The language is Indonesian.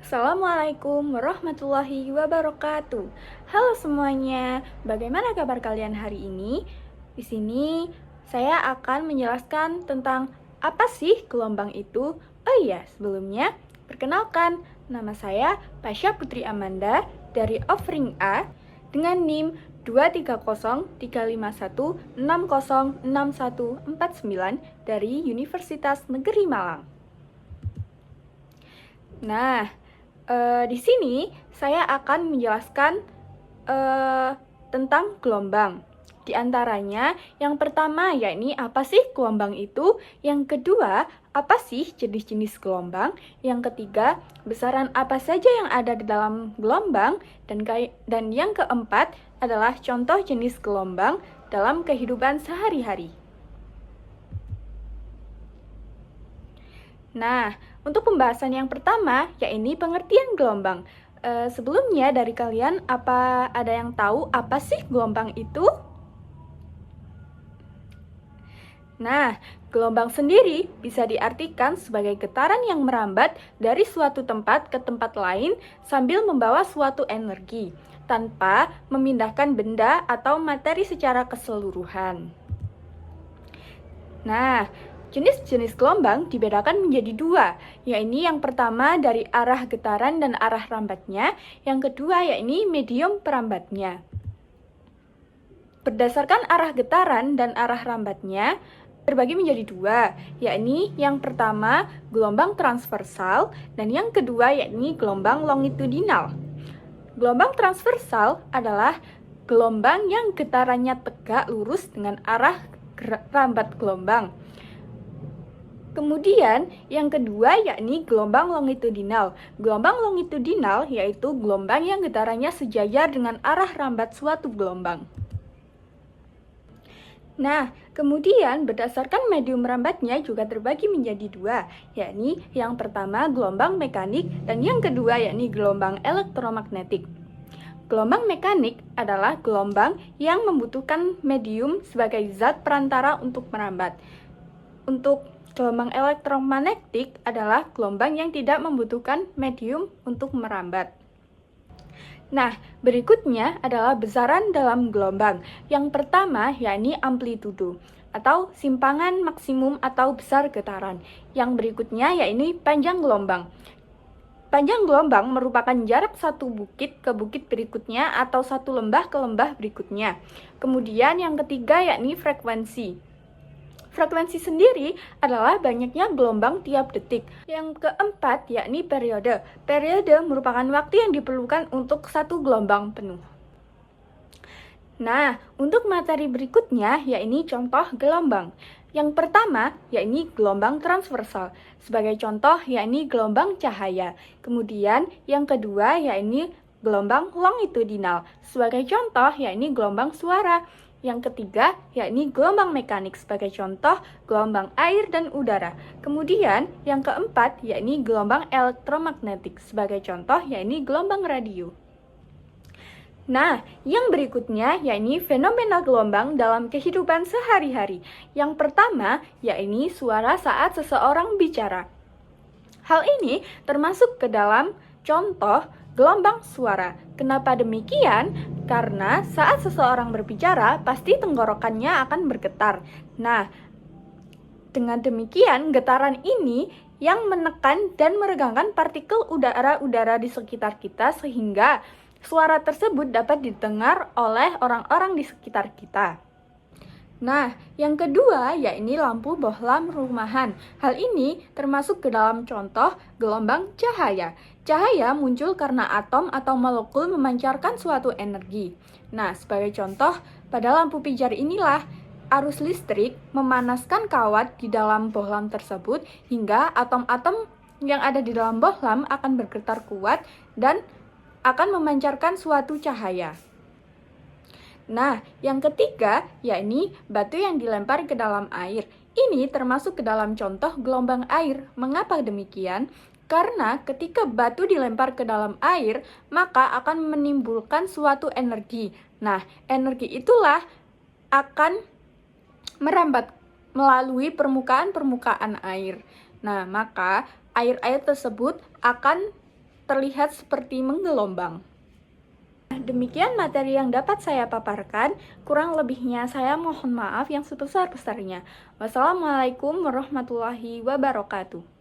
Assalamualaikum warahmatullahi wabarakatuh. Halo semuanya, bagaimana kabar kalian hari ini? Di sini saya akan menjelaskan tentang apa sih gelombang itu. Oh iya, sebelumnya perkenalkan, nama saya Pasha Putri Amanda dari Offering A dengan NIM 2303516066149 dari Universitas Negeri Malang. Nah, di sini saya akan menjelaskan tentang gelombang. Di antaranya, yang pertama yakni apa sih gelombang itu? Yang kedua, apa sih jenis-jenis gelombang? Yang ketiga, besaran apa saja yang ada di dalam gelombang? Dan yang keempat adalah contoh jenis gelombang dalam kehidupan sehari-hari. Nah, untuk pembahasan yang pertama, yakni pengertian gelombang. Sebelumnya dari kalian, apa ada yang tahu apa sih gelombang itu? Nah, gelombang sendiri bisa diartikan sebagai getaran yang merambat dari suatu tempat ke tempat lain sambil membawa suatu energi, tanpa memindahkan benda atau materi secara keseluruhan. Nah, jenis-jenis gelombang dibedakan menjadi dua, yakni yang pertama dari arah getaran dan arah rambatnya, yang kedua yakni medium perambatnya. Berdasarkan arah getaran dan arah rambatnya, terbagi menjadi dua, yakni yang pertama gelombang transversal dan yang kedua yakni gelombang longitudinal. Gelombang transversal adalah gelombang yang getarannya tegak lurus dengan arah rambat gelombang. Kemudian yang kedua yakni gelombang longitudinal. Gelombang longitudinal yaitu gelombang yang getarannya sejajar dengan arah rambat suatu gelombang. Nah, kemudian berdasarkan medium rambatnya juga terbagi menjadi dua, yakni yang pertama gelombang mekanik dan yang kedua yakni gelombang elektromagnetik. Gelombang mekanik adalah gelombang yang membutuhkan medium sebagai zat perantara untuk merambat. Untuk gelombang elektromagnetik adalah gelombang yang tidak membutuhkan medium untuk merambat. Nah, berikutnya adalah besaran dalam gelombang. Yang pertama yakni amplitudo atau simpangan maksimum atau besar getaran. Yang berikutnya yakni panjang gelombang. Panjang gelombang merupakan jarak satu bukit ke bukit berikutnya atau satu lembah ke lembah berikutnya. Kemudian yang ketiga yakni frekuensi. Frekuensi sendiri adalah banyaknya gelombang tiap detik. Yang keempat yakni periode. Periode merupakan waktu yang diperlukan untuk satu gelombang penuh. Nah, untuk materi berikutnya yakni contoh gelombang. Yang pertama yakni gelombang transversal. Sebagai contoh yakni gelombang cahaya. Kemudian yang kedua yakni gelombang longitudinal. Sebagai contoh yakni gelombang suara. Yang ketiga yakni gelombang mekanik. Sebagai contoh gelombang air dan udara. Kemudian yang keempat yakni gelombang elektromagnetik. Sebagai contoh yakni gelombang radio. Nah, yang berikutnya yakni fenomena gelombang dalam kehidupan sehari-hari. Yang pertama yakni suara saat seseorang bicara. Hal ini termasuk ke dalam contoh gelombang suara. Kenapa demikian? Karena saat seseorang berbicara, pasti tenggorokannya akan bergetar. Nah, dengan demikian getaran ini yang menekan dan meregangkan partikel udara-udara di sekitar kita sehingga suara tersebut dapat didengar oleh orang-orang di sekitar kita. Nah, yang kedua yakni lampu bohlam rumahan. Hal ini termasuk ke dalam contoh gelombang cahaya. Cahaya muncul karena atom atau molekul memancarkan suatu energi. Nah, sebagai contoh, pada lampu pijar inilah arus listrik memanaskan kawat di dalam bohlam tersebut hingga atom-atom yang ada di dalam bohlam akan bergetar kuat dan akan memancarkan suatu cahaya. Nah, yang ketiga yakni batu yang dilempar ke dalam air. Ini termasuk ke dalam contoh gelombang air. Mengapa demikian? Karena ketika batu dilempar ke dalam air, maka akan menimbulkan suatu energi. Nah, energi itulah akan merambat melalui permukaan-permukaan air. Nah, maka air-air tersebut akan terlihat seperti menggelombang. Demikian materi yang dapat saya paparkan, kurang lebihnya saya mohon maaf yang sebesar-besarnya. Wassalamualaikum warahmatullahi wabarakatuh.